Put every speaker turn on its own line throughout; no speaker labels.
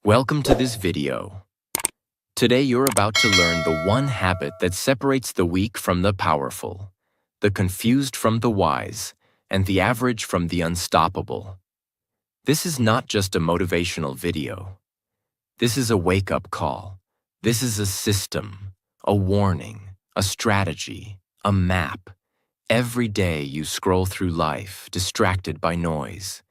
Welcome to this video. Today you're about to learn the one habit that separates the weak from the powerful, the confused from the wise, and the average from the unstoppable. This is not just a motivational video. This is a wake-up call. This is a system, a warning, a strategy, a map. Every day you scroll through life, distracted by noise.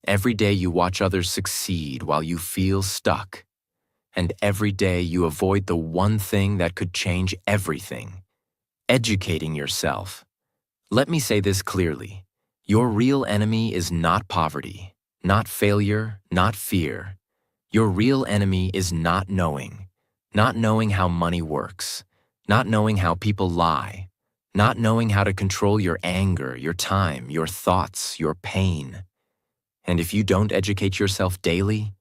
Every day you watch others succeed while you feel stuck. And every day you avoid the one thing that could change everything: educating yourself. Let me say this clearly. Your real enemy is not poverty, not failure, not fear. Your real enemy is not knowing how money works, not knowing how people lie, not knowing how to control your anger, your time, your thoughts, your pain. And if you don't educate yourself daily,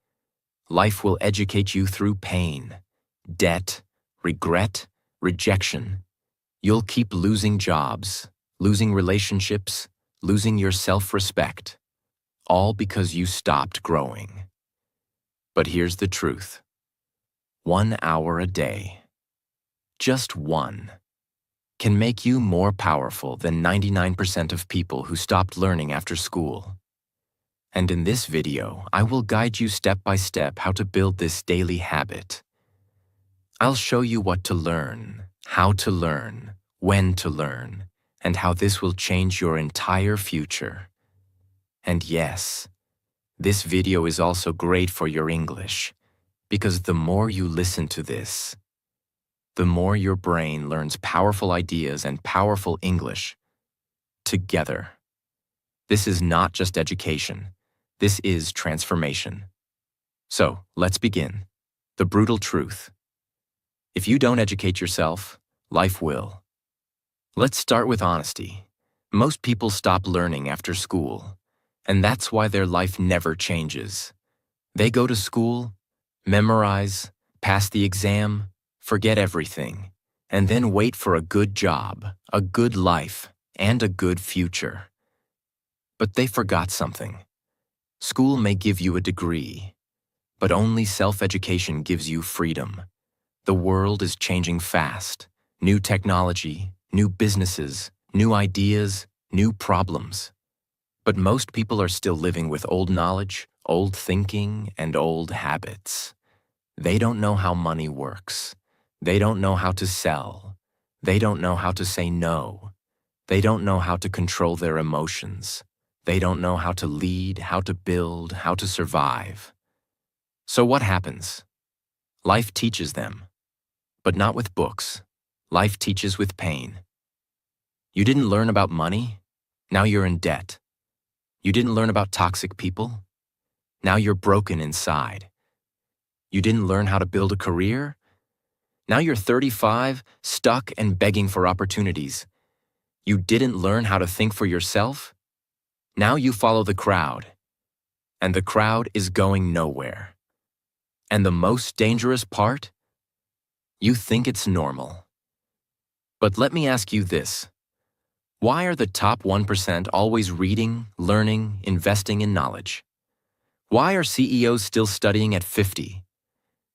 life will educate you through pain, debt, regret, rejection. You'll keep losing jobs, losing relationships, losing your self-respect, all because you stopped growing. But here's the truth. 1 hour a day, just one, can make you more powerful than 99% of people who stopped learning after school. And in this video, I will guide you step by step how to build this daily habit. I'll show you what to learn, how to learn, when to learn, and how this will change your entire future. And yes, this video is also great for your English, because the more you listen to this, the more your brain learns powerful ideas and powerful English together. This is not just education. This is transformation. So, let's begin. The brutal truth. If you don't educate yourself, life will. Let's start with honesty. Most people stop learning after school, and that's why their life never changes. They go to school, memorize, pass the exam, forget everything, and then wait for a good job, a good life, and a good future. But they forgot something. School may give you a degree, but only self-education gives you freedom. The world is changing fast. New technology, new businesses, new ideas, new problems. But most people are still living with old knowledge, old thinking, and old habits. They don't know how money works. They don't know how to sell. They don't know how to say no. They don't know how to control their emotions. They don't know how to lead, how to build, how to survive. So what happens? Life teaches them, but not with books. Life teaches with pain. You didn't learn about money? Now you're in debt. You didn't learn about toxic people? Now you're broken inside. You didn't learn how to build a career? Now you're 35, stuck and begging for opportunities. You didn't learn how to think for yourself? Now you follow the crowd, and the crowd is going nowhere. And the most dangerous part? You think it's normal. But let me ask you this. Why are the top 1% always reading, learning, investing in knowledge? Why are CEOs still studying at 50?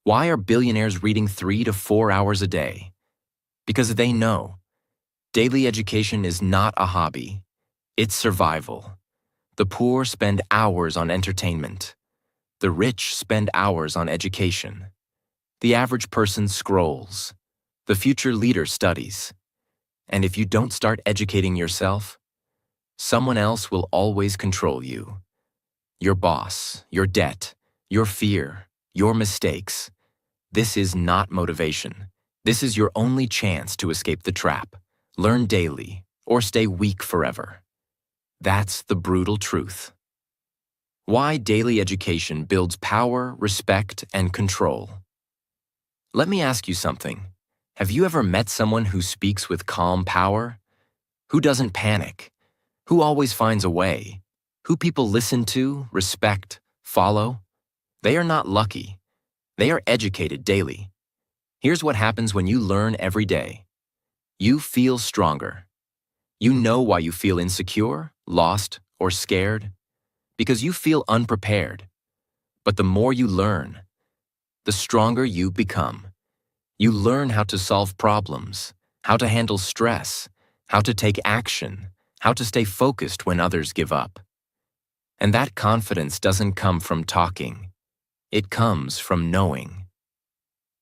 Why are billionaires reading 3 to 4 hours a day? Because they know daily education is not a hobby, it's survival. The poor spend hours on entertainment. The rich spend hours on education. The average person scrolls. The future leader studies. And if you don't start educating yourself, someone else will always control you. Your boss, your debt, your fear, your mistakes. This is not motivation. This is your only chance to escape the trap. Learn daily or stay weak forever. That's the brutal truth. Why daily education builds power, respect, and control. Let me ask you something. Have you ever met someone who speaks with calm power? Who doesn't panic? Who always finds a way? Who people listen to, respect, follow? They are not lucky. They are educated daily. Here's what happens when you learn every day. You feel stronger. You know why you feel insecure, lost, or scared? Because you feel unprepared. But the more you learn, the stronger you become. You learn how to solve problems, how to handle stress, how to take action, how to stay focused when others give up. And that confidence doesn't come from talking. It comes from knowing.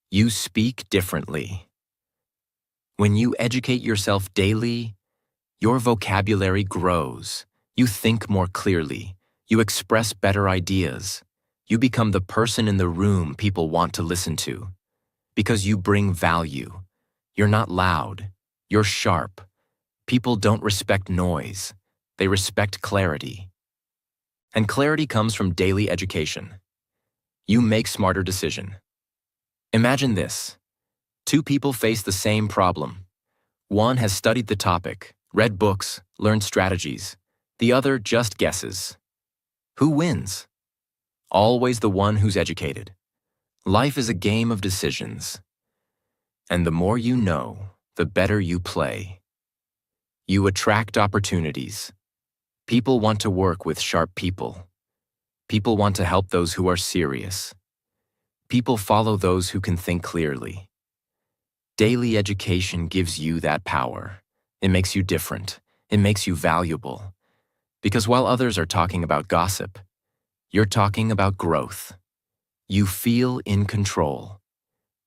You speak differently. When you educate yourself daily, your vocabulary grows. You think more clearly. You express better ideas. You become the person in the room people want to listen to. Because you bring value. You're not loud. You're sharp. People don't respect noise. They respect clarity. And clarity comes from daily education. You make smarter decisions. Imagine this. Two people face the same problem. One has studied the topic, read books, learned strategies. The other just guesses. Who wins? Always the one who's educated. Life is a game of decisions. And the more you know, the better you play. You attract opportunities. People want to work with sharp people. People want to help those who are serious. People follow those who can think clearly. Daily education gives you that power. It makes you different. It makes you valuable. Because while others are talking about gossip, you're talking about growth. You feel in control.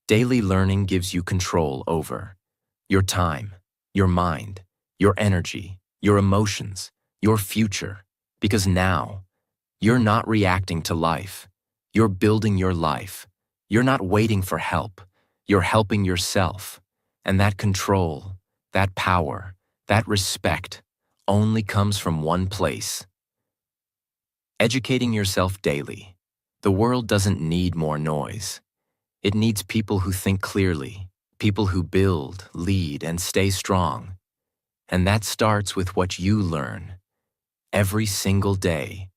Daily learning gives you control over your time, your mind, your energy, your emotions, your future. Because now, you're not reacting to life. You're building your life. You're not waiting for help. You're helping yourself. And that control, that power, that respect only comes from one place. Educating yourself daily. The world doesn't need more noise. It needs people who think clearly, people who build, lead, and stay strong. And that starts with what you learn every single day.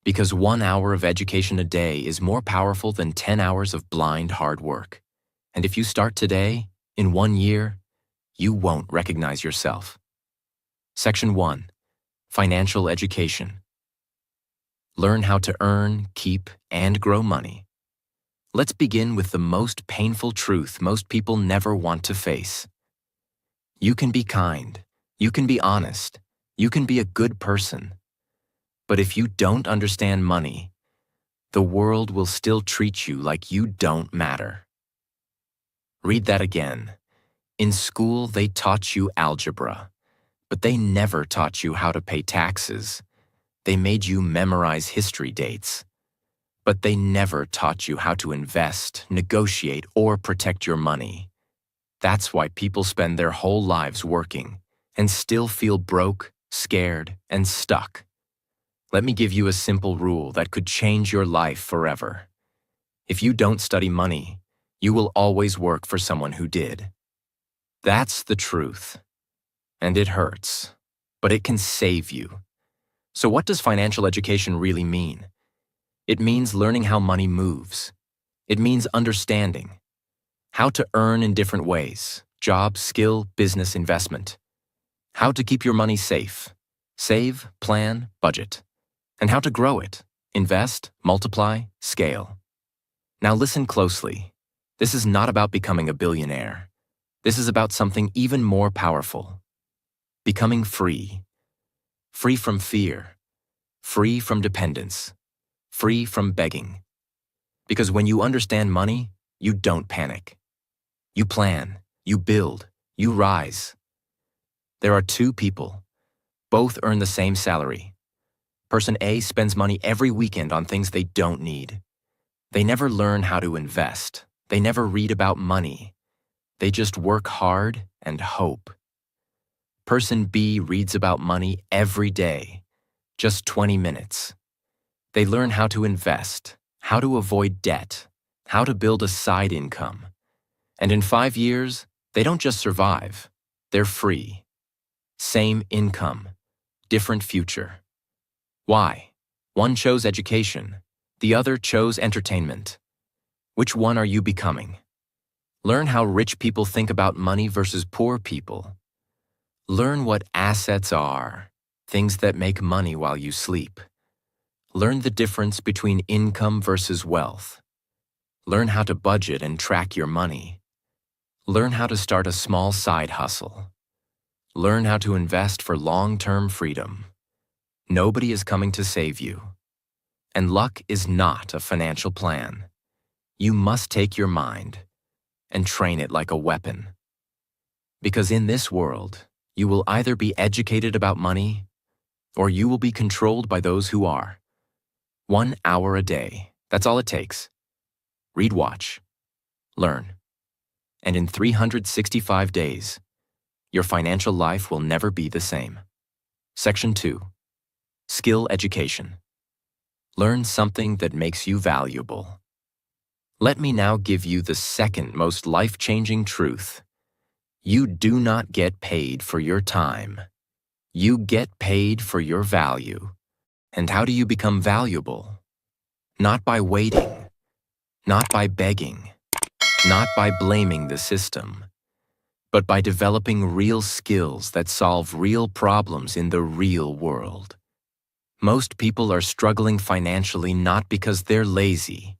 Because 1 hour of education a day is more powerful than 10 hours of blind hard work. And if you start today, in 1 year, you won't recognize yourself. Section 1. Financial education. Learn how to earn, keep, and grow money. Let's begin with the most painful truth most people never want to face. You can be kind. You can be honest. You can be a good person. But if you don't understand money, the world will still treat you like you don't matter. Read that again. In school, they taught you algebra, but they never taught you how to pay taxes. They made you memorize history dates, but they never taught you how to invest, negotiate, or protect your money. That's why people spend their whole lives working and still feel broke, scared, and stuck. Let me give you a simple rule that could change your life forever. If you don't study money, you will always work for someone who did. That's the truth. And it hurts, but it can save you. So what does financial education really mean? It means learning how money moves. It means understanding how to earn in different ways: job, skill, business, investment. How to keep your money safe, save, plan, budget. And how to grow it, invest, multiply, scale. Now listen closely. This is not about becoming a billionaire. This is about something even more powerful. Becoming free. Free from fear. Free from dependence. Free from begging. Because when you understand money, you don't panic. You plan, you build, you rise. There are two people. Both earn the same salary. Person A spends money every weekend on things they don't need. They never learn how to invest. They never read about money. They just work hard and hope. Person B reads about money every day, just 20 minutes. They learn how to invest, how to avoid debt, how to build a side income. And in 5 years, they don't just survive, they're free. Same income, different future. Why? One chose education, the other chose entertainment. Which one are you becoming? Learn how rich people think about money versus poor people. Learn what assets are, things that make money while you sleep. Learn the difference between income versus wealth. Learn how to budget and track your money. Learn how to start a small side hustle. Learn how to invest for long-term freedom. Nobody is coming to save you. And luck is not a financial plan. You must take your mind and train it like a weapon. Because in this world, you will either be educated about money or you will be controlled by those who are. 1 hour a day, that's all it takes. Read, watch, learn. And in 365 days, your financial life will never be the same. Section 2. Skill education. Learn something that makes you valuable. Let me now give you the second most life-changing truth. You do not get paid for your time. You get paid for your value. And how do you become valuable? Not by waiting, not by begging, not by blaming the system, but by developing real skills that solve real problems in the real world. Most people are struggling financially not because they're lazy,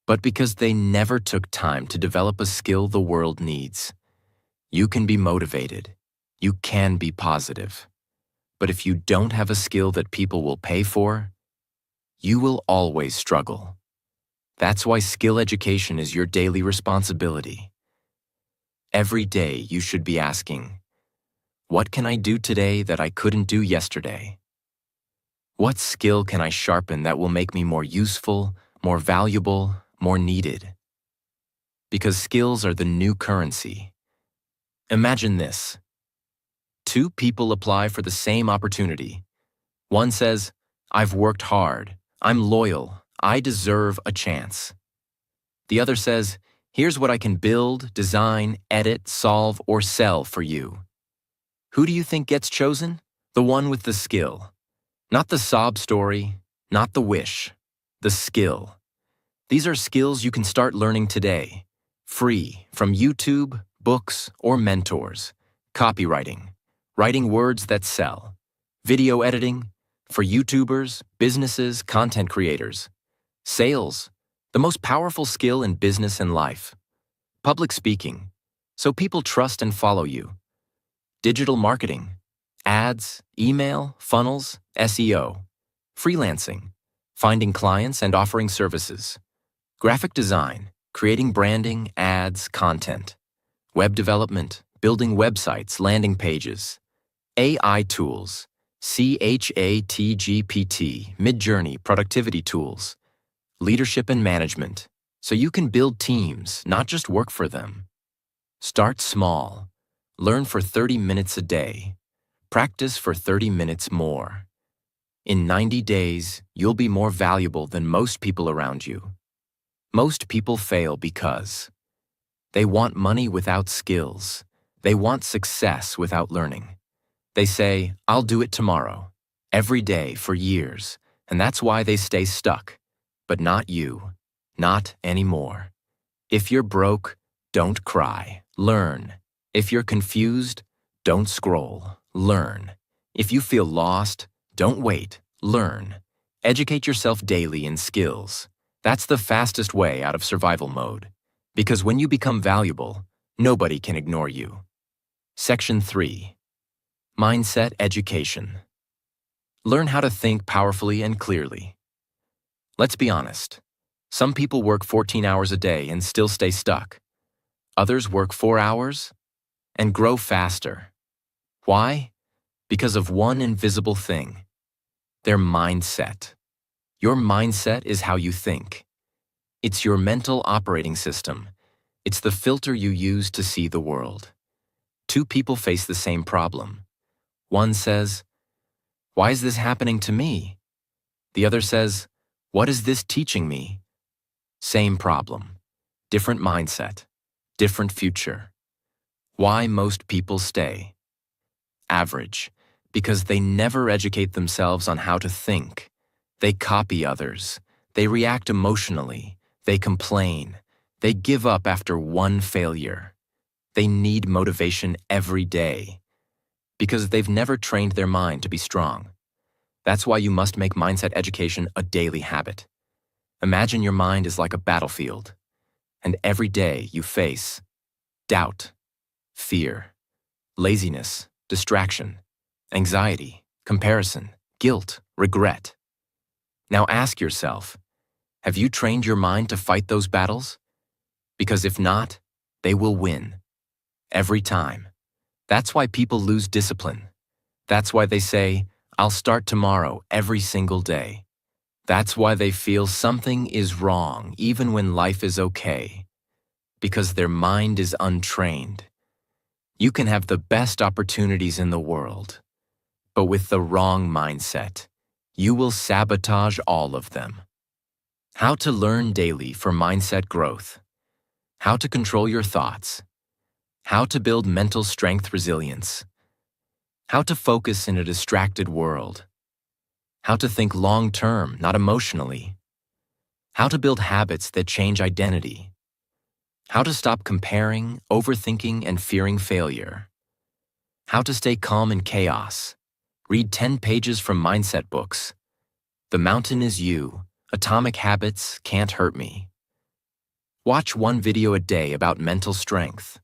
but because they never took time to develop a skill the world needs. You can be motivated. You can be positive. But if you don't have a skill that people will pay for, you will always struggle. That's why skill education is your daily responsibility. Every day you should be asking, what can I do today that I couldn't do yesterday? What skill can I sharpen that will make me more useful, more valuable, more needed? Because skills are the new currency. Imagine this. 2 people apply for the same opportunity. One says, I've worked hard, I'm loyal, I deserve a chance. The other says, here's what I can build, design, edit, solve, or sell for you. Who do you think gets chosen? The one with the skill. Not the sob story, not the wish, the skill. These are skills you can start learning today, free from YouTube, books, or mentors. Copywriting, writing words that sell. Video editing, for YouTubers, businesses, content creators. Sales, the most powerful skill in business and life. Public speaking, so people trust and follow you. Digital marketing, ads, email, funnels, SEO. Freelancing, finding clients and offering services. Graphic design, creating branding, ads, content. Web development, building websites, landing pages. AI tools, ChatGPT, Midjourney, productivity tools. Leadership and management, so you can build teams, not just work for them. Start small. Learn for 30 minutes a day. Practice for 30 minutes more. In 90 days, you'll be more valuable than most people around you. Most people fail because they want money without skills. They want success without learning. They say, I'll do it tomorrow, every day for years, and that's why they stay stuck. But not you, not anymore. If you're broke, don't cry, learn. If you're confused, don't scroll, learn. If you feel lost, don't wait, learn. Educate yourself daily in skills. That's the fastest way out of survival mode. Because when you become valuable, nobody can ignore you. Section 3. Mindset education. Learn how to think powerfully and clearly. Let's be honest. Some people work 14 hours a day and still stay stuck. Others work 4 hours and grow faster. Why? Because of one invisible thing: their mindset. Your mindset is how you think. It's your mental operating system. It's the filter you use to see the world. 2 people face the same problem. One says, why is this happening to me? The other says, what is this teaching me? Same problem, different mindset, different future. Why most people stay? Average, because they never educate themselves on how to think. They copy others. They react emotionally. They complain. They give up after one failure. They need motivation every day because they've never trained their mind to be strong. That's why you must make mindset education a daily habit. Imagine your mind is like a battlefield, and every day you face doubt, fear, laziness, distraction, anxiety, comparison, guilt, regret. Now ask yourself, have you trained your mind to fight those battles? Because if not, they will win. Every time. That's why people lose discipline. That's why they say, I'll start tomorrow every single day. That's why they feel something is wrong even when life is okay. Because their mind is untrained. You can have the best opportunities in the world, but with the wrong mindset, you will sabotage all of them. How to learn daily for mindset growth. How to control your thoughts. How to build mental strength resilience. How to focus in a distracted world. How to think long-term, not emotionally. How to build habits that change identity. How to stop comparing, overthinking, and fearing failure. How to stay calm in chaos. Read 10 pages from mindset books. The Mountain is You. Atomic Habits Can't Hurt Me. Watch one video a day about mental strength.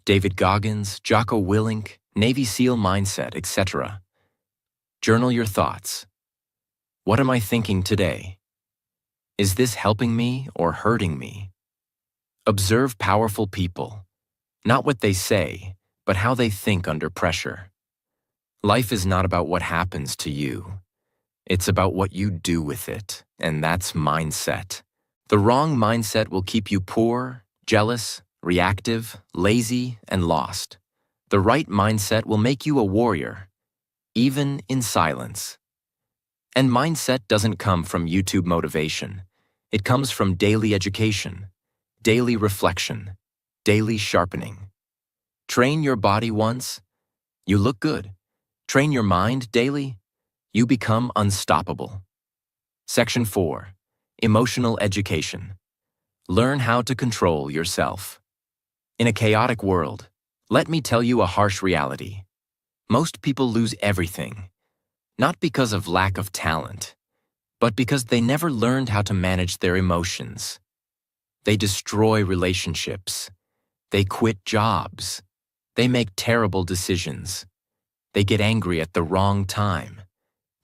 David Goggins, Jocko Willink, Navy SEAL mindset, etc. Journal your thoughts. What am I thinking today? Is this helping me or hurting me? Observe powerful people. Not what they say, but how they think under pressure. Life is not about what happens to you. It's about what you do with it, and that's mindset. The wrong mindset will keep you poor, jealous, reactive, lazy, and lost. The right mindset will make you a warrior, even in silence. And mindset doesn't come from YouTube motivation. It comes from daily education, daily reflection, daily sharpening. Train your body once, you look good. Train your mind daily, you become unstoppable. Section 4. Emotional education. Learn how to control yourself. In a chaotic world, let me tell you a harsh reality. Most people lose everything, not because of lack of talent, but because they never learned how to manage their emotions. They destroy relationships. They quit jobs. They make terrible decisions. They get angry at the wrong time.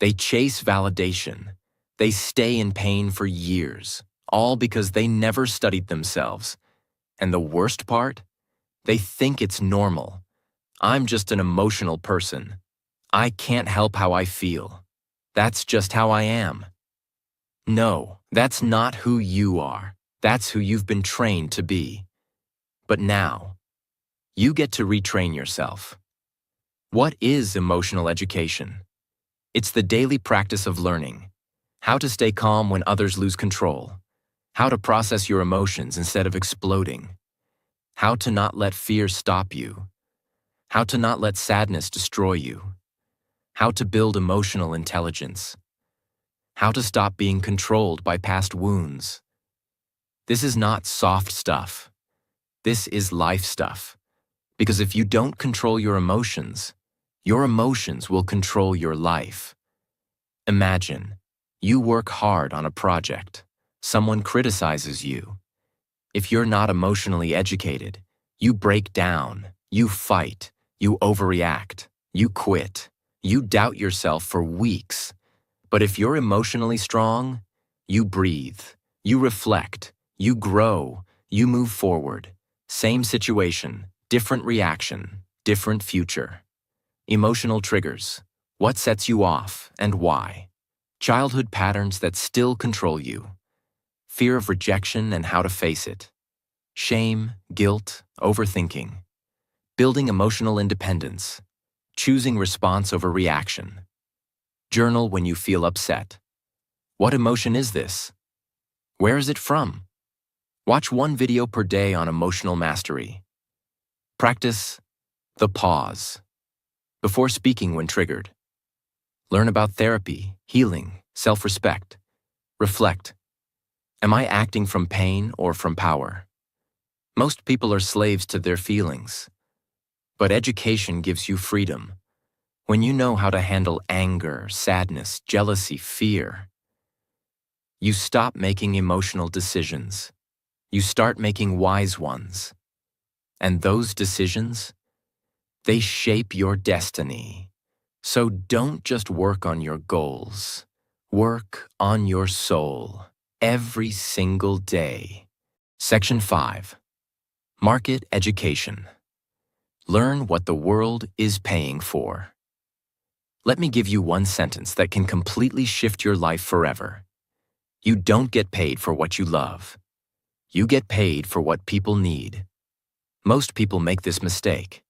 They chase validation. They stay in pain for years, all because they never studied themselves. And the worst part? They think it's normal. I'm just an emotional person. I can't help how I feel. That's just how I am. No, that's not who you are. That's who you've been trained to be. But now, you get to retrain yourself. What is emotional education? It's the daily practice of learning. How to stay calm when others lose control. How to process your emotions instead of exploding. How to not let fear stop you. How to not let sadness destroy you. How to build emotional intelligence. How to stop being controlled by past wounds. This is not soft stuff. This is life stuff. Because if you don't control your emotions will control your life. Imagine, you work hard on a project. Someone criticizes you. If you're not emotionally educated, you break down, you fight, you overreact, you quit, you doubt yourself for weeks. But if you're emotionally strong, you breathe, you reflect, you grow, you move forward. Same situation, different reaction, different future. Emotional triggers. What sets you off and why? Childhood patterns that still control you. Fear of rejection and how to face it. Shame, guilt, overthinking. Building emotional independence. Choosing response over reaction. Journal when you feel upset. What emotion is this? Where is it from? Watch one video per day on emotional mastery. Practice the pause before speaking when triggered. Learn about therapy, healing, self-respect. Reflect. Am I acting from pain or from power? Most people are slaves to their feelings. But education gives you freedom. When you know how to handle anger, sadness, jealousy, fear, You stop making emotional decisions. You start making wise ones. And those decisions, they shape your destiny. So don't just work on your goals. Work on your soul every single day. Section 5. Market Education. Learn what the world is paying for. Let me give you one sentence that can completely shift your life forever. You don't get paid for what you love. You get paid for what people need. Most people make this mistake.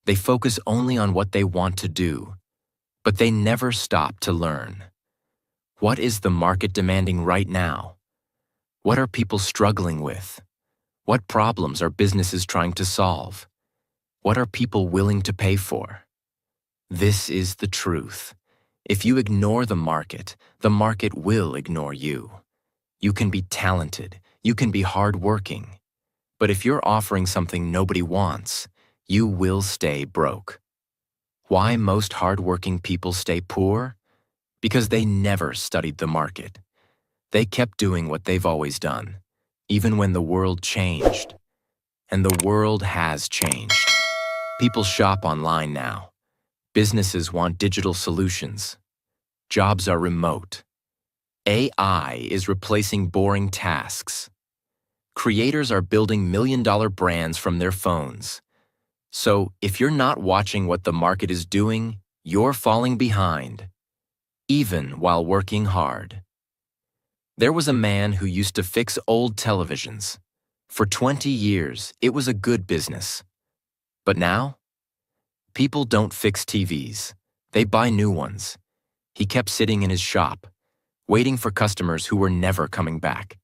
They focus only on what they want to do, but they never stop to learn. What is the market demanding right now? What are people struggling with? What problems are businesses trying to solve? What are people willing to pay for? This is the truth. If you ignore the market will ignore you. You can be talented, you can be hardworking, but if you're offering something nobody wants, you will stay broke. Why most hardworking people stay poor? Because they never studied the market. They kept doing what they've always done, even when the world changed. And the world has changed. People shop online now. Businesses want digital solutions. Jobs are remote. AI is replacing boring tasks. Creators are building million-dollar brands from their phones. So, if you're not watching what the market is doing, you're falling behind, even while working hard. There was a man who used to fix old televisions. For 20 years, it was a good business. But now, people don't fix TVs. They buy new ones. He kept sitting in his shop, waiting for customers who were never coming back.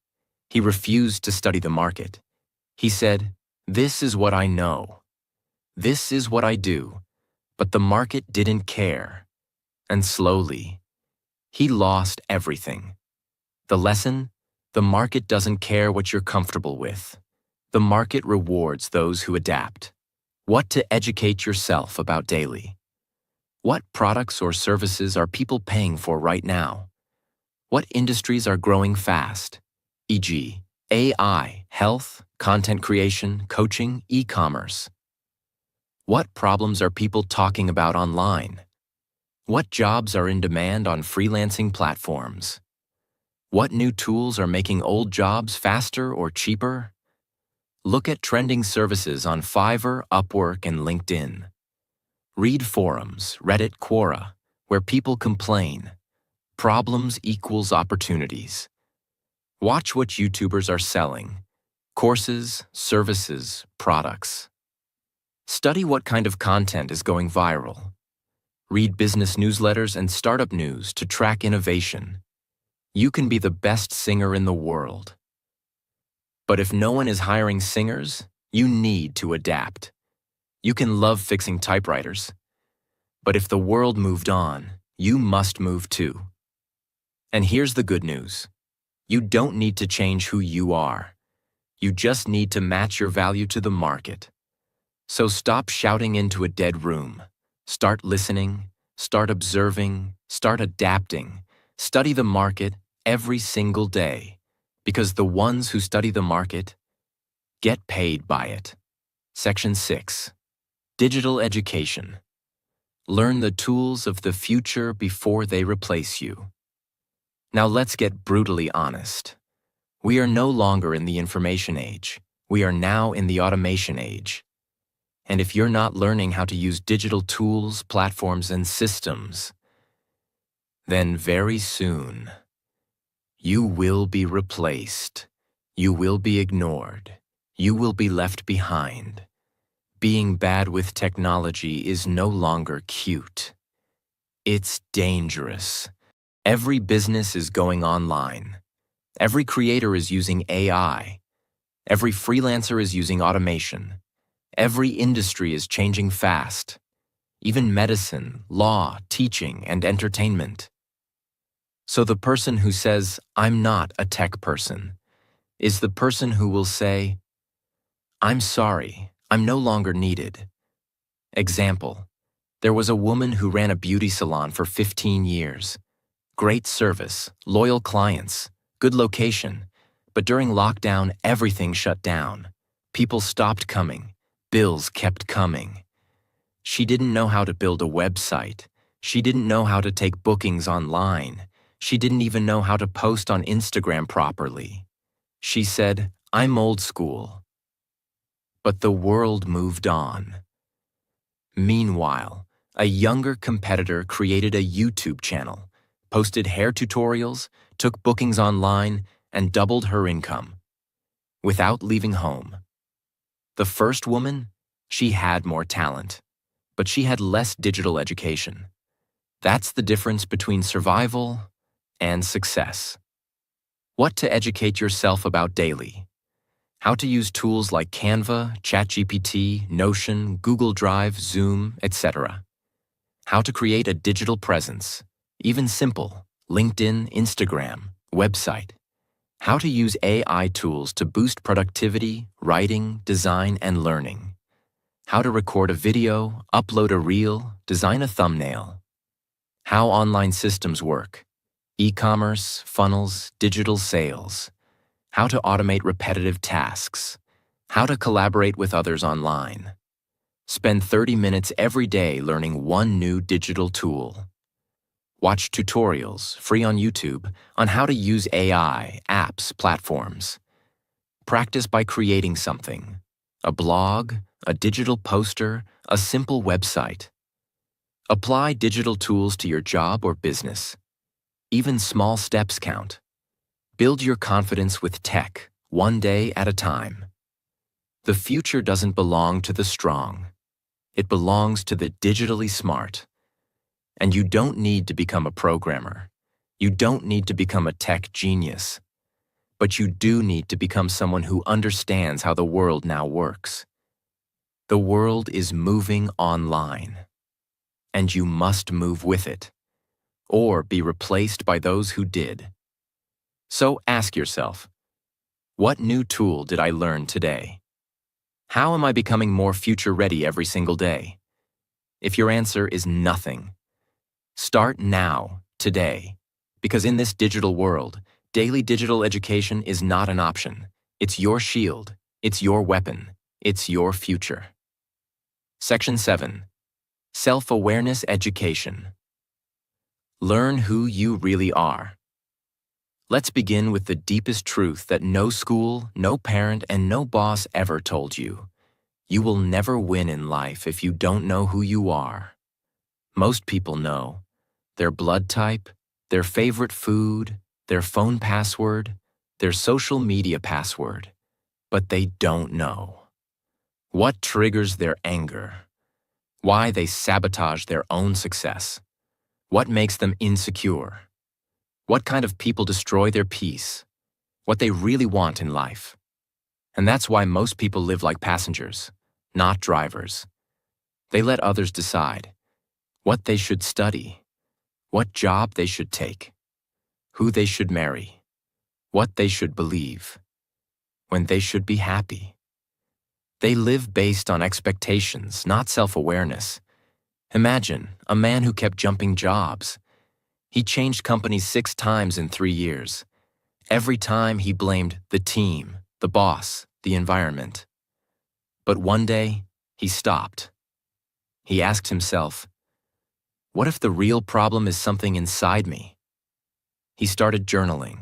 He refused to study the market. He said, "This is what I know. This is what I do." But the market didn't care. And slowly, he lost everything. The lesson? The market doesn't care what you're comfortable with. The market rewards those who adapt. What to educate yourself about daily. What products or services are people paying for right now? What industries are growing fast? E.g., AI, health, content creation, coaching, e-commerce. What problems are people talking about online? What jobs are in demand on freelancing platforms? What new tools are making old jobs faster or cheaper? Look at trending services on Fiverr, Upwork, and LinkedIn. Read forums, Reddit, Quora, where people complain. Problems equals opportunities. Watch what YouTubers are selling. Courses, services, products. Study what kind of content is going viral. Read business newsletters and startup news to track innovation. You can be the best singer in the world. But if no one is hiring singers, you need to adapt. You can love fixing typewriters. But if the world moved on, you must move too. And here's the good news. You don't need to change who you are. You just need to match your value to the market. So stop shouting into a dead room. Start listening, start observing, start adapting. Study the market every single day, because the ones who study the market get paid by it. Section 6. Digital Education. Learn the tools of the future before they replace you. Now let's get brutally honest. We are no longer in the information age. We are now in the automation age. And if you're not learning how to use digital tools, platforms, and systems, then very soon, you will be replaced. You will be ignored. You will be left behind. Being bad with technology is no longer cute. It's dangerous. Every business is going online. Every creator is using AI. Every freelancer is using automation. Every industry is changing fast. Even medicine, law, teaching, and entertainment. So the person who says, "I'm not a tech person," is the person who will say, "I'm sorry, I'm no longer needed." Example, there was a woman who ran a beauty salon for 15 years. Great service, loyal clients, good location. But during lockdown, everything shut down. People stopped coming. Bills kept coming. She didn't know how to build a website. She didn't know how to take bookings online. She didn't even know how to post on Instagram properly. She said, "I'm old school." But the world moved on. Meanwhile, a younger competitor created a YouTube channel, posted hair tutorials, took bookings online, and doubled her income without leaving home. The first woman, she had more talent, but she had less digital education. That's the difference between survival and success. What to educate yourself about daily. How to use tools like Canva, ChatGPT, Notion, Google Drive, Zoom, etc. How to create a digital presence, even simple, LinkedIn, Instagram, website. How to use AI tools to boost productivity, writing, design, and learning. How to record a video, upload a reel, design a thumbnail. How online systems work. E-commerce, funnels, digital sales. How to automate repetitive tasks. How to collaborate with others online. Spend 30 minutes every day learning one new digital tool. Watch tutorials, free on YouTube, on how to use AI, apps, platforms. Practice by creating something. A blog, a digital poster, a simple website. Apply digital tools to your job or business. Even small steps count. Build your confidence with tech, one day at a time. The future doesn't belong to the strong. It belongs to the digitally smart. And you don't need to become a programmer. You don't need to become a tech genius. But you do need to become someone who understands how the world now works. The world is moving online. And you must move with it, or be replaced by those who did. So ask yourself, what new tool did I learn today? How am I becoming more future-ready every single day? If your answer is nothing, start now, today, because in this digital world, daily digital education is not an option. It's your shield, it's your weapon, it's your future. Section 7. Self-awareness education. Learn who you really are. Let's begin with the deepest truth that no school, no parent, and no boss ever told you. You will never win in life if you don't know who you are. Most people know their blood type, their favorite food, their phone password, their social media password, but they don't know what triggers their anger, why they sabotage their own success, what makes them insecure, what kind of people destroy their peace, what they really want in life. And that's why most people live like passengers, not drivers. They let others decide what they should study, what job they should take, who they should marry, what they should believe, when they should be happy. They live based on expectations, not self-awareness. Imagine a man who kept jumping jobs. He changed companies 6 times in 3 years. Every time he blamed the team, the boss, the environment. But one day, he stopped. He asked himself, what if the real problem is something inside me? He started journaling.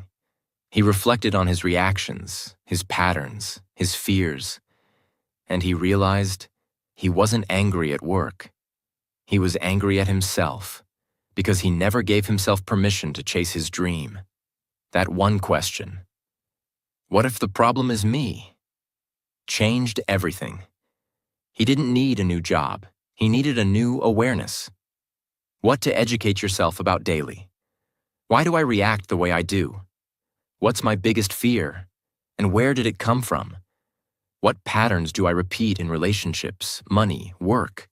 He reflected on his reactions, his patterns, his fears, and he realized he wasn't angry at work. He was angry at himself because he never gave himself permission to chase his dream. That one question, what if the problem is me? Changed everything. He didn't need a new job. He needed a new awareness. What to educate yourself about daily. Why do I react the way I do? What's my biggest fear? And where did it come from? What patterns do I repeat in relationships, money, work?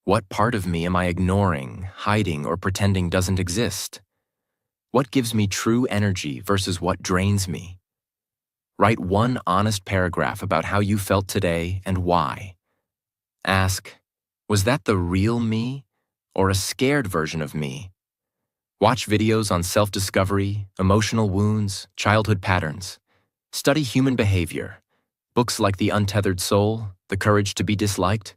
What part of me am I ignoring, hiding, or pretending doesn't exist? What gives me true energy versus what drains me? Write one honest paragraph about how you felt today and why. Ask, was that the real me or a scared version of me? Watch videos on self-discovery, emotional wounds, childhood patterns. Study human behavior. Books like The Untethered Soul, The Courage to be Disliked.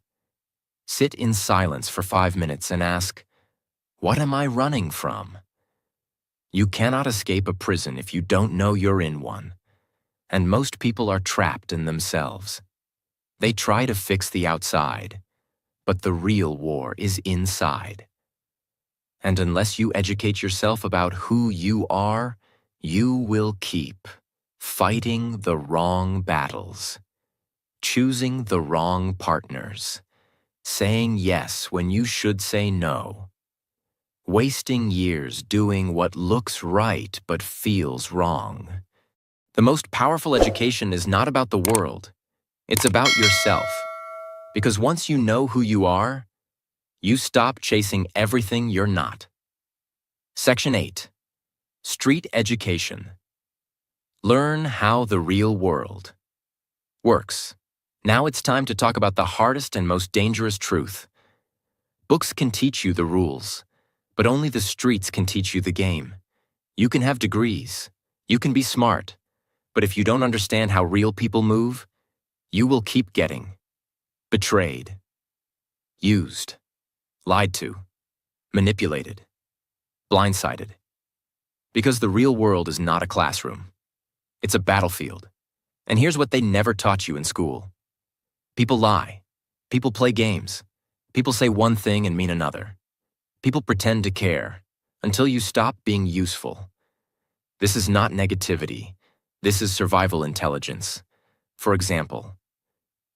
Sit in silence for 5 minutes and ask, what am I running from? You cannot escape a prison if you don't know you're in one. And most people are trapped in themselves. They try to fix the outside, but the real war is inside. And unless you educate yourself about who you are, you will keep fighting the wrong battles, choosing the wrong partners, saying yes when you should say no, wasting years doing what looks right but feels wrong. The most powerful education is not about the world, it's about yourself. Because once you know who you are, you stop chasing everything you're not. Section 8. Street Education. Learn how the real world works. Now it's time to talk about the hardest and most dangerous truth. Books can teach you the rules, but only the streets can teach you the game. You can have degrees, you can be smart, but if you don't understand how real people move, you will keep getting betrayed, used, lied to, manipulated, blindsided. Because the real world is not a classroom. It's a battlefield. And here's what they never taught you in school. People lie. People play games. People say one thing and mean another. People pretend to care until you stop being useful. This is not negativity. This is survival intelligence. For example,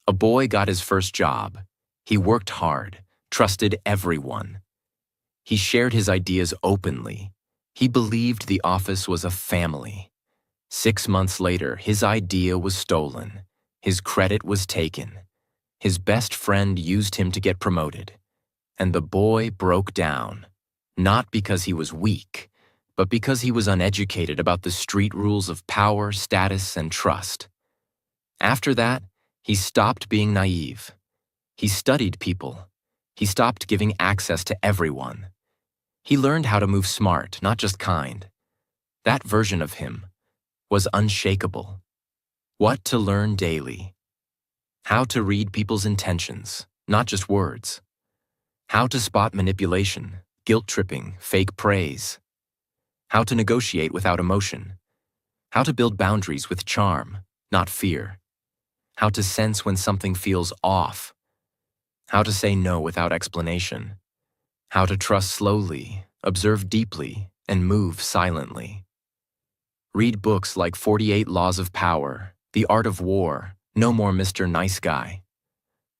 a boy got his first job. He worked hard, trusted everyone. He shared his ideas openly. He believed the office was a family. 6 months later, his idea was stolen. His credit was taken. His best friend used him to get promoted. And the boy broke down, not because he was weak, but because he was uneducated about the street rules of power, status, and trust. After that, he stopped being naive. He studied people. He stopped giving access to everyone. He learned how to move smart, not just kind. That version of him was unshakable. What to learn daily. How to read people's intentions, not just words. How to spot manipulation, guilt-tripping, fake praise. How to negotiate without emotion. How to build boundaries with charm, not fear. How to sense when something feels off. How to say no without explanation. How to trust slowly, observe deeply, and move silently. Read books like 48 Laws of Power, The Art of War, No More Mr. Nice Guy.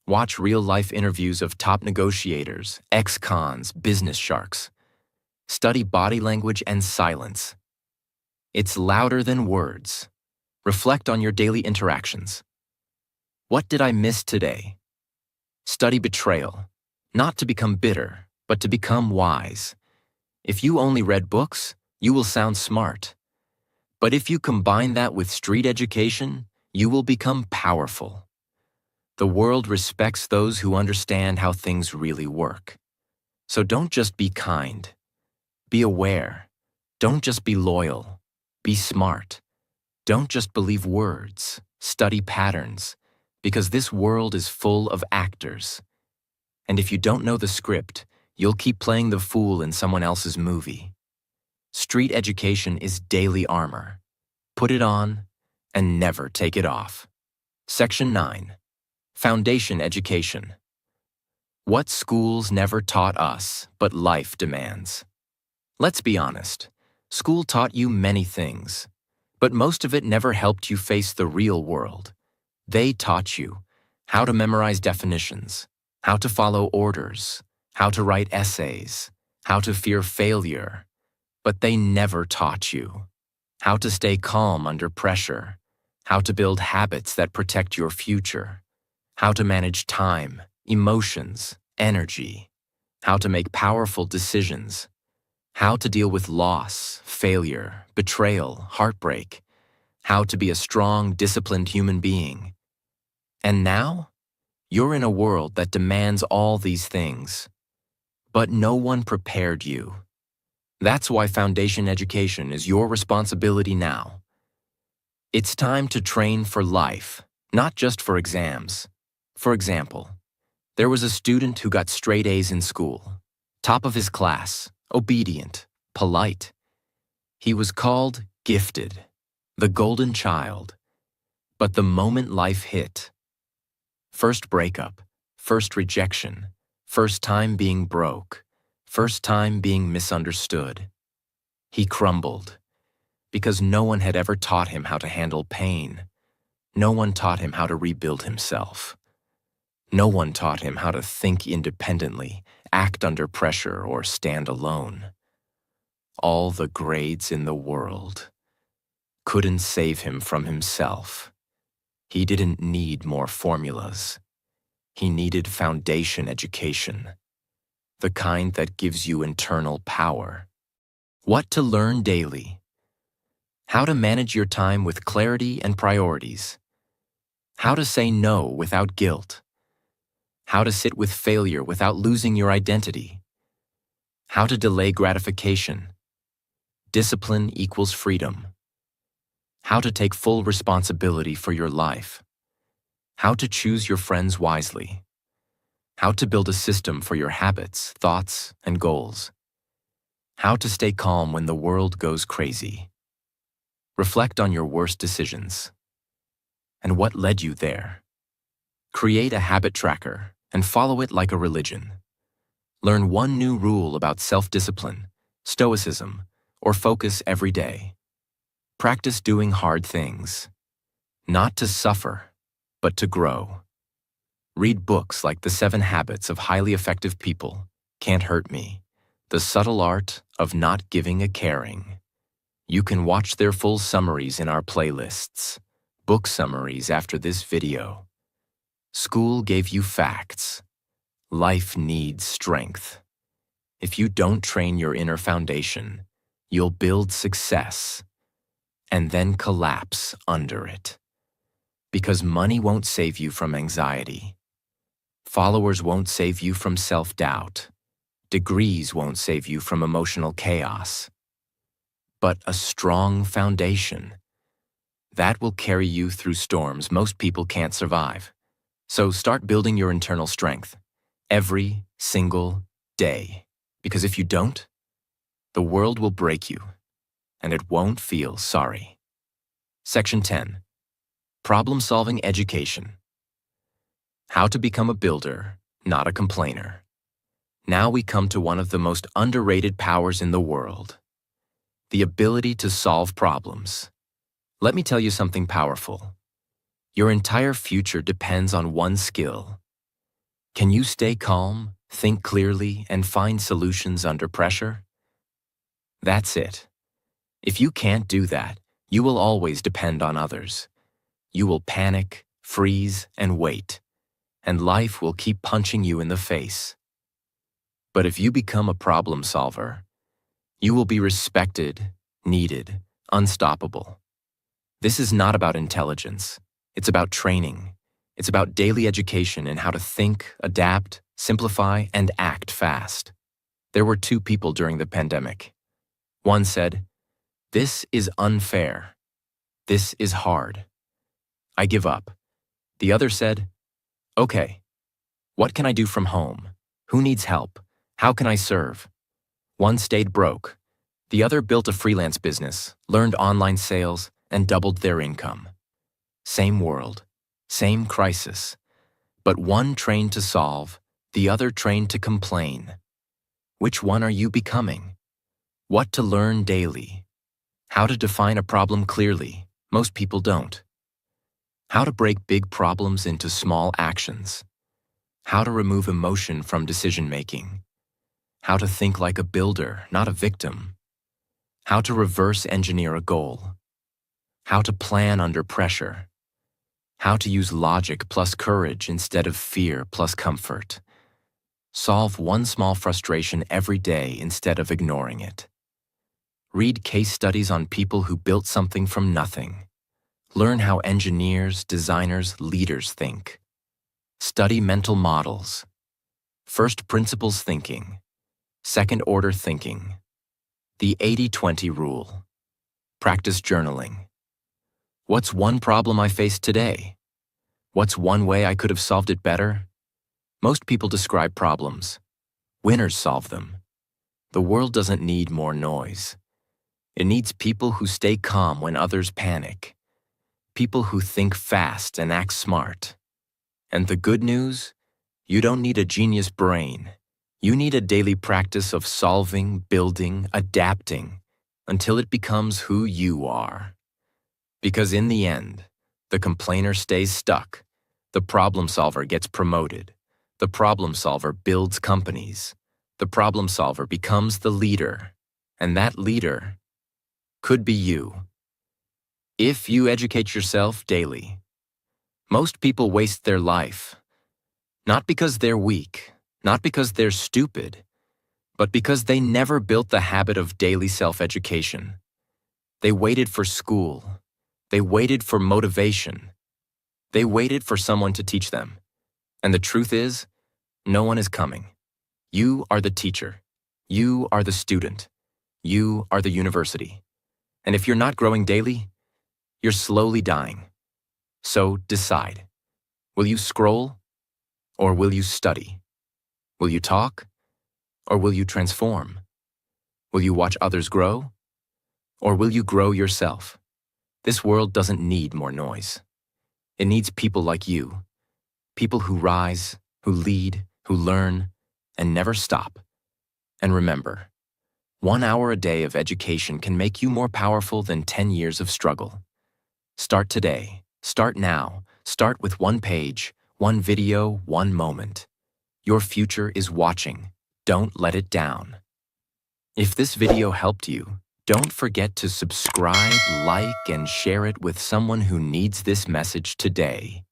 Watch real-life interviews of top negotiators, ex-cons, business sharks. Study body language and silence. It's louder than words. Reflect on your daily interactions. What did I miss today? Study betrayal, not to become bitter, but to become wise. If you only read books, you will sound smart. But if you combine that with street education, you will become powerful. The world respects those who understand how things really work. So don't just be kind. Be aware. Don't just be loyal. Be smart. Don't just believe words. Study patterns. Because this world is full of actors. And if you don't know the script, you'll keep playing the fool in someone else's movie. Street education is daily armor. Put it on and never take it off. Section 9. Foundation Education. What schools never taught us, but life demands. Let's be honest. School taught you many things, but most of it never helped you face the real world. They taught you how to memorize definitions, how to follow orders, how to write essays, how to fear failure, but they never taught you how to stay calm under pressure, how to build habits that protect your future, how to manage time, emotions, energy, how to make powerful decisions, how to deal with loss, failure, betrayal, heartbreak, how to be a strong, disciplined human being. And now, you're in a world that demands all these things, but no one prepared you. That's why foundation education is your responsibility now. It's time to train for life, not just for exams. For example, there was a student who got straight A's in school, top of his class, obedient, polite. He was called gifted, the golden child. But the moment life hit, first breakup, first rejection, first time being broke, first time being misunderstood, he crumbled because no one had ever taught him how to handle pain. No one taught him how to rebuild himself. No one taught him how to think independently, act under pressure, or stand alone. All the grades in the world couldn't save him from himself. He didn't need more formulas. He needed foundation education, the kind that gives you internal power. What to learn daily. How to manage your time with clarity and priorities. How to say no without guilt. How to sit with failure without losing your identity. How to delay gratification. Discipline equals freedom. How to take full responsibility for your life. How to choose your friends wisely. How to build a system for your habits, thoughts, and goals. How to stay calm when the world goes crazy. Reflect on your worst decisions and what led you there. Create a habit tracker and follow it like a religion. Learn one new rule about self-discipline, stoicism, or focus every day. Practice doing hard things, not to suffer, but to grow. Read books like The 7 Habits of Highly Effective People, Can't Hurt Me, The Subtle Art of Not Giving a Caring. You can watch their full summaries in our playlists, book summaries after this video. School gave you facts. Life needs strength. If you don't train your inner foundation, you'll build success and then collapse under it. Because money won't save you from anxiety. Followers won't save you from self-doubt. Degrees won't save you from emotional chaos. But a strong foundation, that will carry you through storms most people can't survive. So start building your internal strength every single day. Because if you don't, the world will break you, and it won't feel sorry. Section 10. Problem-solving education. How to become a builder, not a complainer. Now we come to one of the most underrated powers in the world. The ability to solve problems. Let me tell you something powerful. Your entire future depends on one skill. Can you stay calm, think clearly, and find solutions under pressure? That's it. If you can't do that, you will always depend on others. You will panic, freeze, and wait, and life will keep punching you in the face. But if you become a problem solver, you will be respected, needed, unstoppable. This is not about intelligence. It's about training. It's about daily education in how to think, adapt, simplify, and act fast. There were 2 people during the pandemic. One said, "This is unfair. This is hard. I give up." The other said, "Okay, what can I do from home? Who needs help? How can I serve?" One stayed broke. The other built a freelance business, learned online sales, and doubled their income. Same world, same crisis, but one trained to solve, the other trained to complain. Which one are you becoming? What to learn daily? How to define a problem clearly? Most people don't. How to break big problems into small actions? How to remove emotion from decision-making? How to think like a builder, not a victim? How to reverse engineer a goal? How to plan under pressure? How to use logic plus courage instead of fear plus comfort? Solve one small frustration every day instead of ignoring it. Read case studies on people who built something from nothing. Learn how engineers, designers, leaders think. Study mental models. First principles thinking. Second order thinking. The 80-20 rule. Practice journaling. What's one problem I faced today? What's one way I could have solved it better? Most people describe problems. Winners solve them. The world doesn't need more noise. It needs people who stay calm when others panic. People who think fast and act smart. And the good news? You don't need a genius brain. You need a daily practice of solving, building, adapting, until it becomes who you are. Because in the end, the complainer stays stuck. The problem solver gets promoted. The problem solver builds companies. The problem solver becomes the leader. And that leader could be you. If you educate yourself daily. Most people waste their life. Not because they're weak, not because they're stupid, but because they never built the habit of daily self-education. They waited for school. They waited for motivation. They waited for someone to teach them. And the truth is, no one is coming. You are the teacher. You are the student. You are the university. And if you're not growing daily, you're slowly dying. So decide. Will you scroll? Or will you study? Will you talk? Or will you transform? Will you watch others grow? Or will you grow yourself? This world doesn't need more noise. It needs people like you. People who rise, who lead, who learn, and never stop. And remember, 1 hour a day of education can make you more powerful than 10 years of struggle. Start today. Start now. Start with 1 page, 1 video, 1 moment. Your future is watching. Don't let it down. If this video helped you, don't forget to subscribe, like, and share it with someone who needs this message today.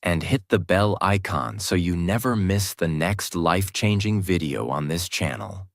And hit the bell icon so you never miss the next life-changing video on this channel.